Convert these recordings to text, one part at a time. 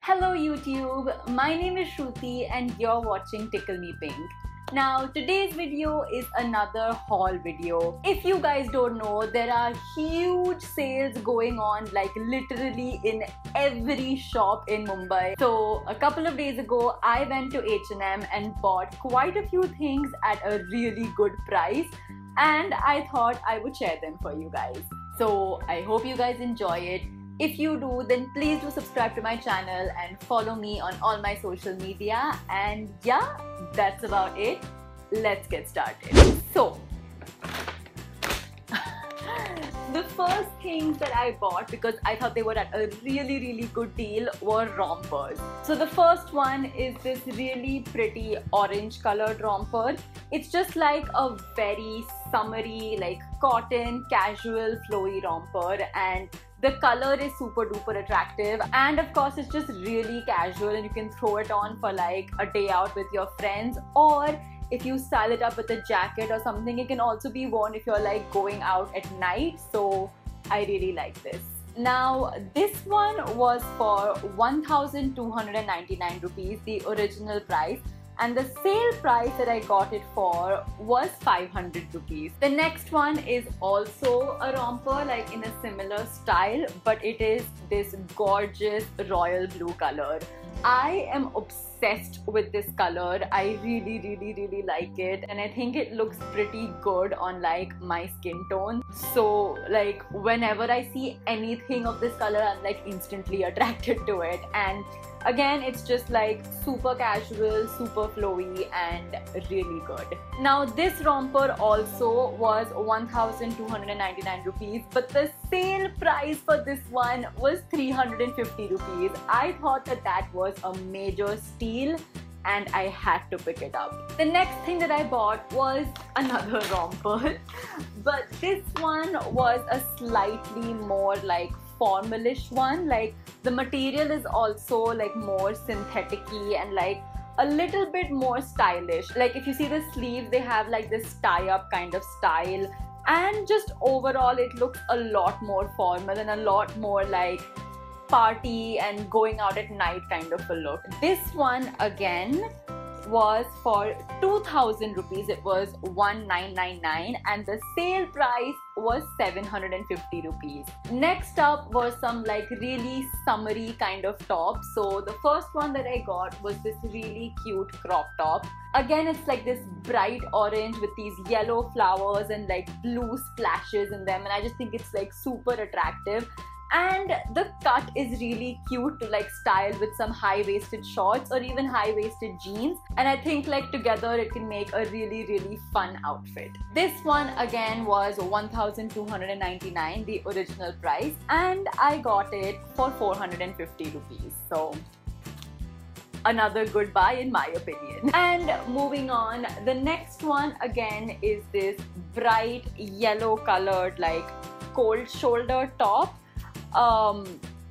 Hello YouTube, my name is Shruti and you're watching Tickle Me Pink. Now today's video is another haul video. If you guys don't know, there are huge sales going on like literally in every shop in Mumbai. So a couple of days ago I went to H&M and bought quite a few things at a really good price and I thought I would share them for you guys. So I hope you guys enjoy it. If you do, then please do subscribe to my channel and follow me on all my social media. And yeah, that's about it. Let's get started. So, the first things that I bought because I thought they were at a really good deal were rompers. So the first one is this really pretty orange colored romper. It's just like a very summery, like cotton, casual, flowy romper, and the color is super duper attractive, and of course it's just really casual and you can throw it on for like a day out with your friends, or if you style it up with a jacket or something, it can also be worn if you're like going out at night. So I really like this. Now this one was for 1,299 rupees, the original price, and the sale price that I got it for was 500 rupees. The next one is also a romper like in a similar style, but it is this gorgeous royal blue color. I am obsessed with this color. I really like it, and I think it looks pretty good on like my skin tone. So like whenever I see anything of this color, I'm like instantly attracted to it. And again, it's just like super casual, super flowy and really good. Now this romper also was 1,299 rupees, but the sale price for this one was 350 rupees. I thought that was a major steal and I had to pick it up. The next thing that I bought was another romper, but this one was a slightly more like formalish one. Like the material is also like more synthetic-y and like a little bit more stylish. Like if you see the sleeves, they have like this tie-up kind of style, and just overall it looks a lot more formal and a lot more like party and going out at night kind of a look. This one again was for 2,000 rupees. It was 1,999 and the sale price was 750 rupees. Next up was some like really summery kind of top. So the first one that I got was this really cute crop top. Again, it's like this bright orange with these yellow flowers and like blue splashes in them, and I just think it's like super attractive. And the cut is really cute to like style with some high-waisted shorts or even high-waisted jeans, and I think like together it can make a really fun outfit. This one again was 1,299, the original price, and I got it for 450 rupees. So another good buy in my opinion. And moving on, the next one again is this bright yellow colored like cold shoulder top.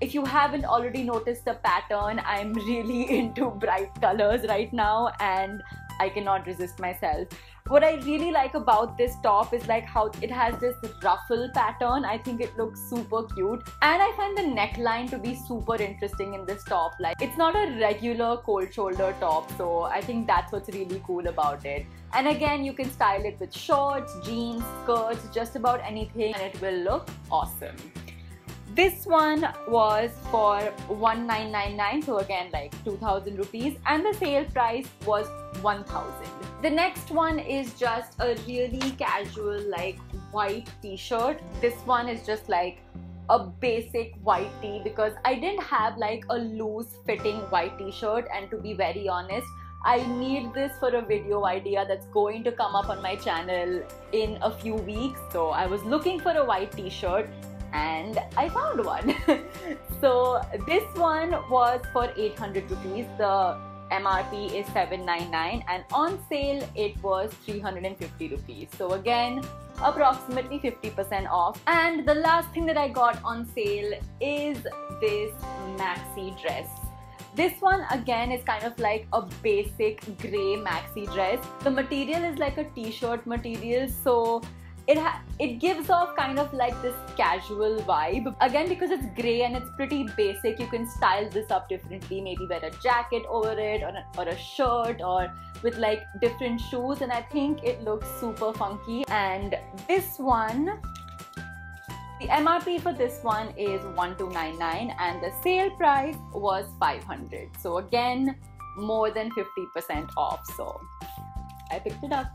If you haven't already noticed the pattern, I'm really into bright colors right now and I cannot resist myself. What I really like about this top is like how it has this ruffle pattern. I think it looks super cute, and I find the neckline to be super interesting in this top. Like it's not a regular cold shoulder top, so I think that's what's really cool about it. And again, you can style it with shorts, jeans, skirts, just about anything, and it will look awesome. This one was for 1,999, so again like 2,000 rupees, and the sale price was 1,000. The next one is just a really casual like white t-shirt. This one is just like a basic white tee because I didn't have like a loose fitting white t-shirt, and to be very honest, I need this for a video idea that's going to come up on my channel in a few weeks. So I was looking for a white t-shirt and I found one. So this one was for 800 rupees. The MRP is 799 and on sale it was 350 rupees. So again, approximately 50% off. And the last thing that I got on sale is this maxi dress. This one again is kind of like a basic grey maxi dress. The material is like a t-shirt material, so it gives off kind of like this casual vibe. Again, because it's grey and it's pretty basic, you can style this up differently. Maybe wear a jacket over it, or a shirt, or with like different shoes, and I think it looks super funky. And this one, the MRP for this one is 1299 and the sale price was 500. So again, more than 50% off. So I picked it up.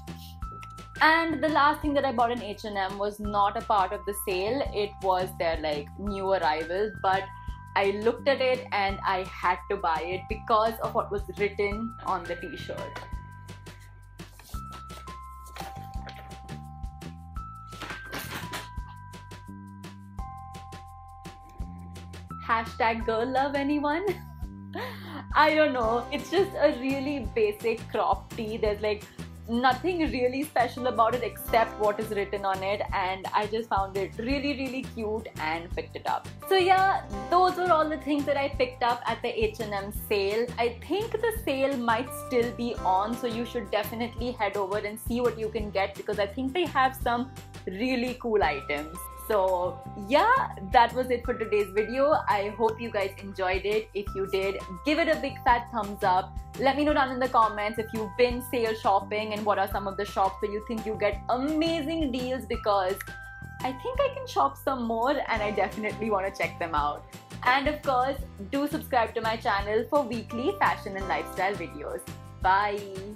And the last thing that I bought in H&M was not a part of the sale. It was their like new arrival, but I looked at it and I had to buy it because of what was written on the t-shirt. Hashtag girl love, anyone? I don't know. It's just a really basic crop tee. There's like nothing really special about it except what is written on it, and I just found it really cute and picked it up. So yeah, those were all the things that I picked up at the H&M sale. I think the sale might still be on, so you should definitely head over and see what you can get, because I think they have some really cool items. So yeah, that was it for today's video. I hope you guys enjoyed it. If you did, give it a big fat thumbs up. Let me know down in the comments if you've been sale shopping and what are some of the shops where you think you get amazing deals, because I think I can shop some more and I definitely want to check them out. And of course, do subscribe to my channel for weekly fashion and lifestyle videos. Bye!